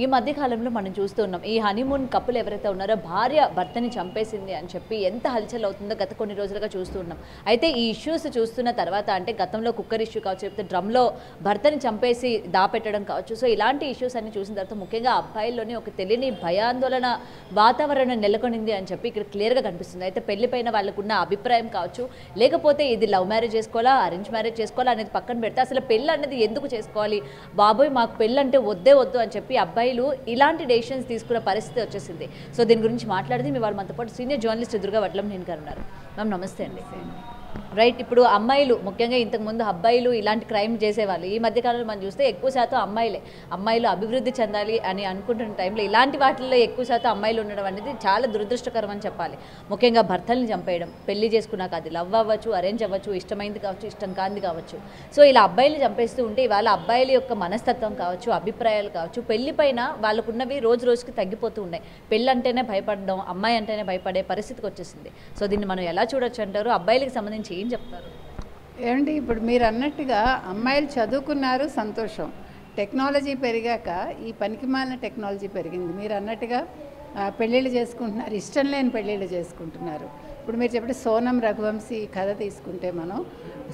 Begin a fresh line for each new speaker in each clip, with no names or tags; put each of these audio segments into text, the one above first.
ఈ మధ్య కాలంలో మనం చూస్తున్నాం ఈ హనీమూన్ కపుల్ ఎవరైతే ఉన్నారో భార్య భర్తని చంపేసింది అని చెప్పి ఎంత హల్చల్ అవుతుందో గత కొన్ని రోజులుగా చూస్తున్నాం. అయితే ఈ ఇష్యూస్ చూస్తున్న తర్వాత అంటే గతంలో కుక్కర్ ఇష్యూ కావచ్చు, లేకపోతే డ్రమ్లో భర్తని చంపేసి దాపెట్టడం కావచ్చు, సో ఇలాంటి ఇష్యూస్ అన్ని చూసిన తర్వాత ముఖ్యంగా అబ్బాయిల్లోని ఒక తెలియని భయాందోళన వాతావరణం నెలకొనింది అని చెప్పి ఇక్కడ క్లియర్గా కనిపిస్తుంది. అయితే పెళ్లిపైన వాళ్ళకున్న అభిప్రాయం కావచ్చు, లేకపోతే ఇది లవ్ మ్యారేజ్ చేసుకోవాలా అరేంజ్ మ్యారేజ్ చేసుకోవాలా అనేది పక్కన పెడితే అసలు పెళ్ళి అనేది ఎందుకు చేసుకోవాలి, బాబోయ్ మాకు పెళ్ళి అంటే వద్దే వద్దు అని చెప్పి అబ్బాయిలు ఇలాంటి డెసిషన్స్ తీసుకునే పరిస్థితి వచ్చేసింది. సో దీని గురించి మాట్లాడితే మీ వాళ్ళు మనతో పాటు సీనియర్ జర్నలిస్ట్ దుర్గా వడ్లంనేని గారు ఉన్నారు. మ్యామ్ నమస్తే అండి. రైట్, ఇప్పుడు అమ్మాయిలు ముఖ్యంగా ఇంతకుముందు అబ్బాయిలు ఇలాంటి క్రైమ్ చేసేవాళ్ళు, ఈ మధ్యకాలంలో మనం చూస్తే ఎక్కువ శాతం అమ్మాయిలు అభివృద్ధి చెందాలి అని అనుకుంటున్న టైంలో ఇలాంటి వాటిల్లో ఎక్కువ శాతం అమ్మాయిలు ఉండడం అనేది చాలా దురదృష్టకరం అని చెప్పాలి. ముఖ్యంగా భర్తల్ని చంపేయడం, పెళ్లి చేసుకున్నాక అది లవ్ అవ్వచ్చు, అరేంజ్ అవ్వచ్చు, ఇష్టమైంది కావచ్చు, ఇష్టం కాంది కావచ్చు. సో ఇలా అబ్బాయిలు చంపేస్తూ ఉంటే ఇవాళ అబ్బాయిల యొక్క మనస్తత్వం కావచ్చు, అభిప్రాయాలు కావచ్చు, పెళ్లి పైన వాళ్ళకున్నవి రోజు రోజుకి తగ్గిపోతూ ఉన్నాయి. పెళ్ళి అంటేనే భయపడడం, అమ్మాయి అంటేనే భయపడే పరిస్థితికి వచ్చేసింది. సో దీన్ని మనం ఎలా చూడొచ్చు అంటారు? అబ్బాయిలకు సంబంధించి ఏం చెప్తారు?
ఏమండి, ఇప్పుడు మీరు అన్నట్టుగా అమ్మాయిలు చదువుకున్నారు, సంతోషం. టెక్నాలజీ పెరిగాక ఈ పనికిమాలిన టెక్నాలజీ పెరిగింది. మీరు అన్నట్టుగా పెళ్ళిళ్ళు చేసుకుంటున్నారు, ఇష్టం లేని పెళ్ళిళ్ళు చేసుకుంటున్నారు. ఇప్పుడు మీరు చెప్పిన సోనం రఘువంశీ కథ తీసుకుంటే మనం,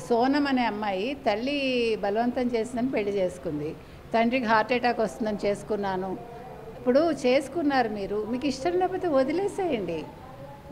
సోనం అనే అమ్మాయి తల్లి బలవంతం చేసిందని పెళ్లి చేసుకుంది. తండ్రికి హార్ట్ అటాక్ వస్తుందని చేసుకున్నాను. ఇప్పుడు చేసుకున్నారు, మీకు ఇష్టం లేకపోతే వదిలేసేయండి.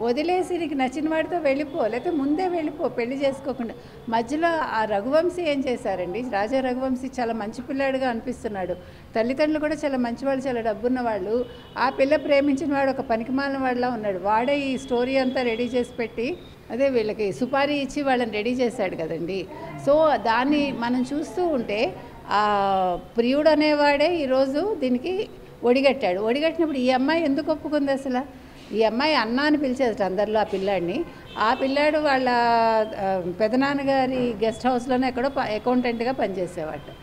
వదిలేసి నీకు నచ్చిన వాడితో వెళ్ళిపో, లేకపోతే ముందే వెళ్ళిపో, పెళ్లి చేసుకోకుండా. మధ్యలో ఆ రఘువంశీ ఏం చేశారండి? రాజా రఘువంశీ చాలా మంచి పిల్లాడుగా అనిపిస్తున్నాడు. తల్లిదండ్రులు కూడా చాలా మంచివాళ్ళు, చాలా డబ్బున్న వాళ్ళు. ఆ పిల్ల ప్రేమించిన వాడు ఒక పనికిమాలిన వాడిలా ఉన్నాడు. వాడే ఈ స్టోరీ అంతా రెడీ చేసి పెట్టి అదే వీళ్ళకి సుపారీ ఇచ్చి వాళ్ళని రెడీ చేశాడు కదండి. సో దాన్ని మనం చూస్తూ ఉంటే ఆ ప్రియుడు అనేవాడే ఈరోజు దీనికి ఒడిగట్టాడు. ఒడిగట్టినప్పుడు ఈ అమ్మాయి ఎందుకు ఒప్పుకుంది అసలు? ఈ అమ్మాయి అన్న అని పిలిచేది అందరిలో ఆ పిల్లాడిని. ఆ పిల్లాడు వాళ్ళ పెదనాన్నగారి గెస్ట్ హౌస్లోనే ఎక్కడో అకౌంటెంట్గా పనిచేసేవాడు.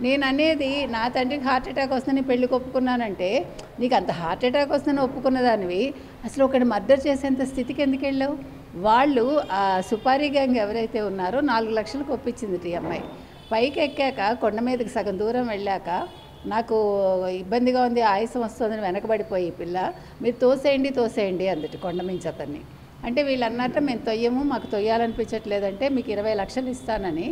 నేను అనేది, నా తండ్రికి హార్ట్ అటాక్ వస్తుందని పెళ్ళికి ఒప్పుకున్నానంటే, నీకు అంత హార్ట్ అటాక్ వస్తుందని ఒప్పుకున్నదానివి అసలు ఒకటి మర్డర్ చేసేంత స్థితికి ఎందుకు వెళ్ళావు? వాళ్ళు ఆ సుపారీ గ్యాంగ్ ఎవరైతే ఉన్నారో 4 లక్షలకు ఒప్పించింది ఈ అమ్మాయి. పైకి ఎక్కాక కొండ మీదకి సగం దూరం వెళ్ళాక నాకు ఇబ్బందిగా ఉంది, ఆయాసం వస్తుందని వెనకబడిపోయి ఈ పిల్ల, మీరు తోసేయండి అందుటి కొండ మించి అతన్ని. అంటే వీళ్ళు అన్నట్టు మేము తొయ్యము, మాకు తొయ్యాలనిపించట్లేదంటే మీకు 20 లక్షలు ఇస్తానని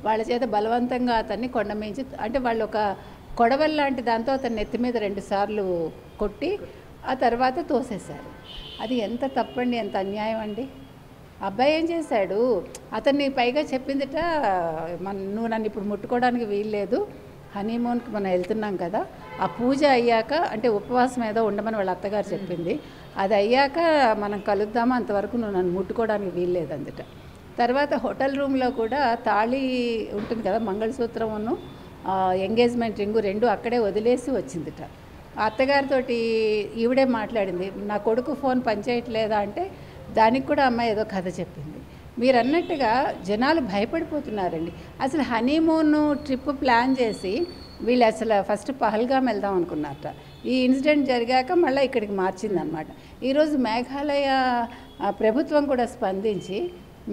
వాళ్ళ చేత బలవంతంగా అతన్ని కొండ మించి, అంటే వాళ్ళు ఒక కొడవల్ లాంటి దాంతో అతన్ని నెత్తి మీద 2 సార్లు కొట్టి ఆ తర్వాత తోసేశారు. అది ఎంత తప్పండి, ఎంత అన్యాయం అండి. అబ్బాయి ఏం చేశాడు? అతన్ని పైగా చెప్పిందిట, నువ్వు నన్ను ఇప్పుడు ముట్టుకోవడానికి వీల్లేదు, హనీమూన్కి మనం వెళ్తున్నాం కదా, ఆ పూజ అయ్యాక, అంటే ఉపవాసం ఏదో ఉండమని వాళ్ళ అత్తగారు చెప్పింది, అది అయ్యాక మనం కలుద్దామా, అంతవరకు నువ్వు నన్ను ముట్టుకోవడానికి వీల్లేదు అందుట. తర్వాత హోటల్ రూమ్లో కూడా తాళి ఉంటుంది కదా, మంగళసూత్రమును ఎంగేజ్మెంట్ రింగు 2 అక్కడే వదిలేసి వచ్చిందిట. ఆ అత్తగారితోటి ఈవిడే మాట్లాడింది, నా కొడుకు ఫోన్ పనిచేయట్లేదా అంటే దానికి కూడా అమ్మాయి ఏదో కథ చెప్పింది. మీరు అన్నట్టుగా జనాలు భయపడిపోతున్నారండి. అసలు హనీమూన్ ట్రిప్ ప్లాన్ చేసి వీళ్ళు అసలు ఫస్ట్ పహల్గామ్ వెళ్దాం అనుకున్నారట. ఈ ఇన్సిడెంట్ జరిగాక మళ్ళీ ఇక్కడికి మార్చిందనమాట. ఈరోజు మేఘాలయ ప్రభుత్వం కూడా స్పందించి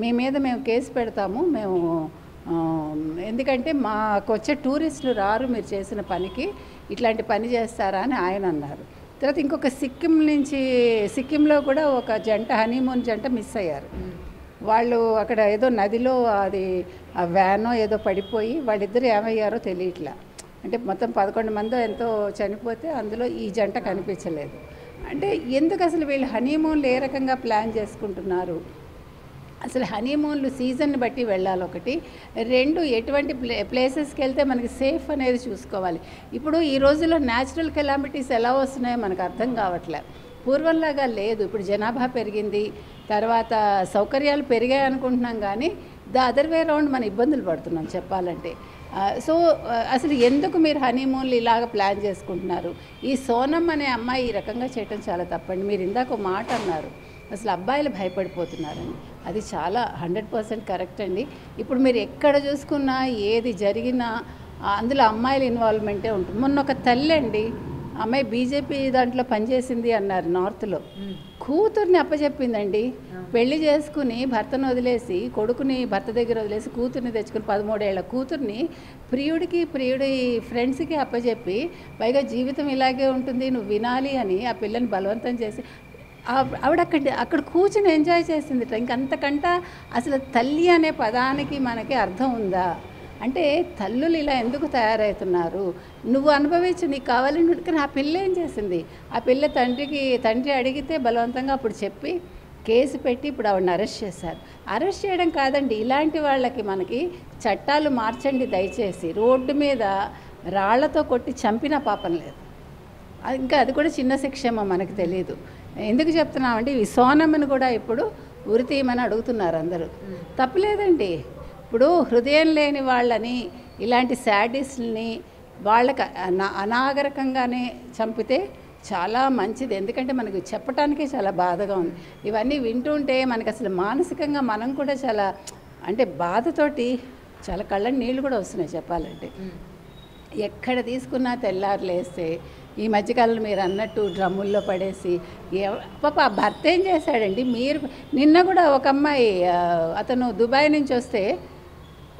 మీ మీద మేము కేసు పెడతాము, మేము ఎందుకంటే మాకు వచ్చే టూరిస్టులు రారు మీరు చేసిన పనికి, ఇట్లాంటి పని చేస్తారా అని ఆయన అన్నారు. తర్వాత ఇంకొక సిక్కింలో కూడా ఒక జంట, హనీమూన్ జంట మిస్ అయ్యారు. వాళ్ళు అక్కడ ఏదో నదిలో అది ఆ వ్యానో ఏదో పడిపోయి వాళ్ళిద్దరు ఏమయ్యారో తెలియట్లా. అంటే మొత్తం 11 మంది ఎంతో చనిపోతే అందులో ఈ జంట కనిపించలేదు. అంటే ఎందుకు అసలు వీళ్ళు హనీమూన్లు ఏ రకంగా ప్లాన్ చేసుకుంటున్నారు? అసలు హనీమూన్లు సీజన్ని బట్టి వెళ్ళాలి ఒకటి. 2 ఎటువంటి ప్లేసెస్కి వెళ్తే మనకి సేఫ్ అనేది చూసుకోవాలి. ఇప్పుడు ఈ రోజుల్లో న్యాచురల్ కెలామిటీస్ ఎలా వస్తున్నాయో మనకు అర్థం కావట్లే. పూర్వంలాగా లేదు. ఇప్పుడు జనాభా పెరిగింది, తర్వాత సౌకర్యాలు పెరిగాయి అనుకుంటున్నాం, కానీ అదర్ వే రౌండ్ మన ఇబ్బందులు పడుతున్నాం చెప్పాలంటే. సో అసలు ఎందుకు మీరు హనీమూన్లు ఇలాగ ప్లాన్ చేసుకుంటున్నారు? ఈ సోనం అనే అమ్మాయి ఈ రకంగా చేయటం చాలా తప్పండి. మీరు ఇందాక ఒక మాట అన్నారు, అసలు అబ్బాయిలు భయపడిపోతున్నారని. అది చాలా 100% కరెక్ట్ అండి. ఇప్పుడు మీరు ఎక్కడ చూసుకున్నా ఏది జరిగినా అందులో అమ్మాయిల ఇన్వాల్వ్మెంటే ఉంటుంది. మొన్న ఒక తల్లి అండి, అమ్మాయి బీజేపీ దాంట్లో పనిచేసింది అన్నారు నార్త్లో, కూతుర్ని అప్పచెప్పిందండి. పెళ్లి చేసుకుని భర్తను వదిలేసి, కొడుకుని భర్త దగ్గర వదిలేసి కూతుర్ని తెచ్చుకుని 13 ఏళ్ల కూతుర్ని ప్రియుడి ఫ్రెండ్స్కి అప్పచెప్పి, పైగా జీవితం ఇలాగే ఉంటుంది నువ్వు వినాలి అని ఆ పిల్లని బలవంతం చేసి ఆవిడ అక్కడ కూర్చుని ఎంజాయ్ చేసింది. ఇంకంతకంట అసలు తల్లి అనే పదానికి మనకి అర్థం ఉందా? అంటే తల్లులు ఇలా ఎందుకు తయారవుతున్నారు? నువ్వు అనుభవించు, నీకు కావాలని. కానీ ఆ పిల్ల ఏం చేసింది? ఆ పిల్ల తండ్రి అడిగితే బలవంతంగా అప్పుడు చెప్పి కేసు పెట్టి ఇప్పుడు ఆవిడని అరెస్ట్ చేశారు. అరెస్ట్ చేయడం కాదండి, ఇలాంటి వాళ్ళకి మనకి చట్టాలు మార్చండి దయచేసి. రోడ్డు మీద రాళ్లతో కొట్టి చంపిన పాపం లేదు. ఇంకా అది కూడా చిన్న శిక్షేమో మనకు తెలియదు. ఎందుకు చెప్తున్నామంటే ఈ సోనమ్మని కూడా ఇప్పుడు ఉరి తీయమని అడుగుతున్నారు అందరూ. తప్పులేదండి. ఇప్పుడు హృదయం లేని వాళ్ళని, ఇలాంటి శాడిస్ట్ని వాళ్ళకి అనాగరికంగానే చంపితే చాలా మంచిది. ఎందుకంటే మనకు చెప్పడానికే చాలా బాధగా ఉంది. ఇవన్నీ వింటుంటే మనకు అసలు మానసికంగా మనం కూడా చాలా అంటే బాధతోటి చాలా కళ్ళని నీళ్ళు కూడా వస్తున్నాయి చెప్పాలంటే. ఎక్కడ తీసుకున్నా తెల్లారు లేస్తే ఈ మధ్యకాలంలో మీరు అన్నట్టు డ్రమ్ముల్లో పడేసి పాప భర్త ఏం చేశాడండి? మీరు నిన్న కూడా ఒక అమ్మాయి అతను దుబాయ్ నుంచి వస్తే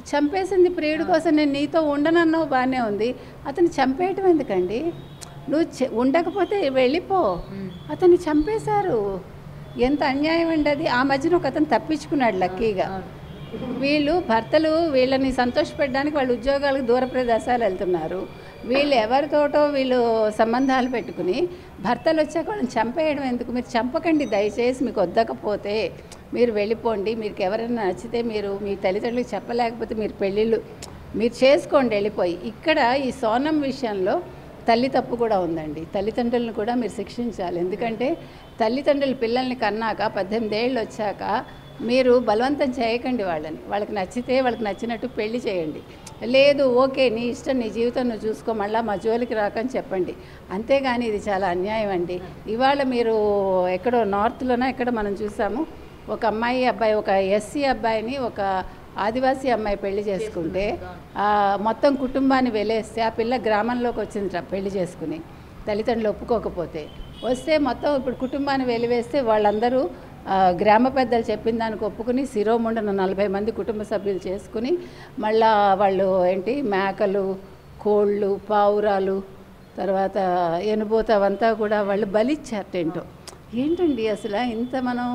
చంపేసింది ప్రియుడి కోసం. నేను నీతో ఉండనన్నావు బాగానే ఉంది, అతను చంపేయటం ఎందుకండి? నువ్వు ఉండకపోతే వెళ్ళిపో. అతన్ని చంపేశారు. ఎంత అన్యాయం అండి అది. ఆ మధ్యన ఒక అతను తప్పించుకున్నాడు లక్కీగా. వీళ్ళు భర్తలు వీళ్ళని సంతోషపెట్టడానికి వాళ్ళ ఉద్యోగాలకు దూర ప్రదేశాలు వెళ్తున్నారు. వీళ్ళు ఎవరితోటో వీళ్ళు సంబంధాలు పెట్టుకుని భర్తలు వచ్చాక వాళ్ళని చంపేయడం ఎందుకు? మీరు చంపకండి దయచేసి. మీకు వద్దకపోతే మీరు వెళ్ళిపోండి. మీకు ఎవరైనా నచ్చితే మీరు మీ తల్లిదండ్రులకు చెప్పలేకపోతే మీరు పెళ్ళిళ్ళు మీరు చేసుకోండి వెళ్ళిపోయి. ఇక్కడ ఈ సోనం విషయంలో తల్లి తప్పు కూడా ఉందండి. తల్లిదండ్రులను కూడా మీరు శిక్షించాలి. ఎందుకంటే తల్లిదండ్రులు పిల్లల్ని కన్నాక 18 ఏళ్ళు వచ్చాక మీరు బలవంతం చేయకండి వాళ్ళని. వాళ్ళకి నచ్చితే వాళ్ళకి నచ్చినట్టు పెళ్లి చేయండి. లేదు ఓకే నీ ఇష్టం, నీ జీవితం నువ్వు చూసుకో, మళ్ళీ మా జోలికి రాకని చెప్పండి. అంతేగాని ఇది చాలా అన్యాయం అండి. ఇవాళ మీరు ఎక్కడో నార్త్లోనే ఎక్కడ మనం చూసాము, ఒక అబ్బాయి ఒక ఎస్సీ అబ్బాయిని ఒక ఆదివాసీ అమ్మాయి పెళ్లి చేసుకుంటే మొత్తం కుటుంబాన్ని వెలేస్తే ఆ పిల్ల గ్రామంలోకి వచ్చింది పెళ్లి చేసుకుని, తల్లిదండ్రులు ఒప్పుకోకపోతే వస్తే మొత్తం ఇప్పుడు కుటుంబాన్ని వెలివేస్తే వాళ్ళందరూ గ్రామ పెద్దలు చెప్పిన దానికి ఒప్పుకుని శిరోముండన 40 మంది కుటుంబ సభ్యులు చేసుకుని మళ్ళా వాళ్ళు మేకలు, కోళ్ళు, పావురాలు, తర్వాత ఎనుబోత అవంతా కూడా వాళ్ళు బలిచ్చారు. ఏంటండి అసలు ఇంత మనం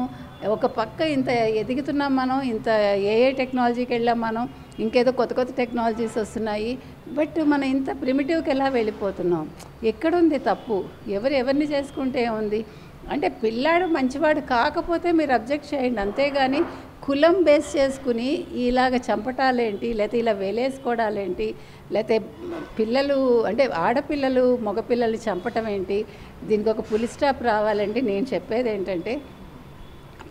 ఒక పక్క ఇంత ఎదుగుతున్నాం, మనం ఇంత ఏఏ టెక్నాలజీకి వెళ్ళాం, మనం ఇంకేదో కొత్త టెక్నాలజీస్ వస్తున్నాయి. బట్ మనం ఇంత ప్రిమిటివ్కి ఎలా వెళ్ళిపోతున్నాం? ఎక్కడుంది తప్పు? ఎవరిని చేసుకుంటే ఏముంది? అంటే పిల్లాడు మంచివాడు కాకపోతే మీరు అబ్జెక్ట్ చేయండి, అంతేగాని కులం బేస్ చేసుకుని ఇలాగ చంపటాలేంటి, లేకపోతే ఇలా వేలేసుకోవడాలేంటి, లేకపోతే పిల్లలు అంటే ఆడపిల్లలు మగపిల్లలు చంపటం ఏంటి? దీనికి ఒక పులి స్టాప్ రావాలండి. నేను చెప్పేది ఏంటంటే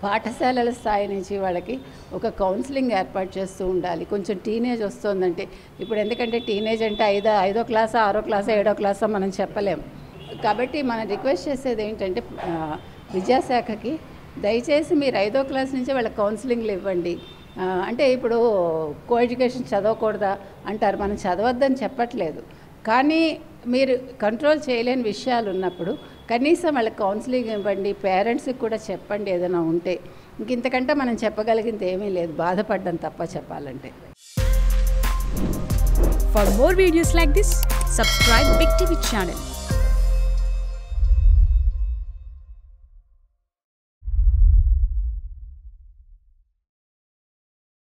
పాఠశాలల స్థాయి నుంచి వాళ్ళకి ఒక కౌన్సిలింగ్ ఏర్పాటు చేస్తూ ఉండాలి. కొంచెం టీనేజ్ వస్తుందంటే ఇప్పుడు ఎందుకంటే టీనేజ్ అంటే ఐదో క్లాసా 6వ క్లాసా 7వ క్లాసా మనం చెప్పలేం. కాబట్టి మనం రిక్వెస్ట్ చేసేది ఏంటంటే విద్యాశాఖకి దయచేసి మీరు 5వ క్లాస్ నుంచే వాళ్ళకి కౌన్సిలింగ్లు ఇవ్వండి. అంటే ఇప్పుడు కో ఎడ్యుకేషన్ చదవకూడదా అంటారు, మనం చదవద్దని చెప్పట్లేదు, కానీ మీరు కంట్రోల్ చేయలేని విషయాలు ఉన్నప్పుడు కనీసం వాళ్ళకి కౌన్సిలింగ్ ఇవ్వండి. పేరెంట్స్కి కూడా చెప్పండి ఏదైనా ఉంటే. ఇంతకంటే మనం చెప్పగలిగింది ఏమీ లేదు, బాధపడ్డం తప్ప చెప్పాలంటే.
For more videos like this, subscribe Big TV channel.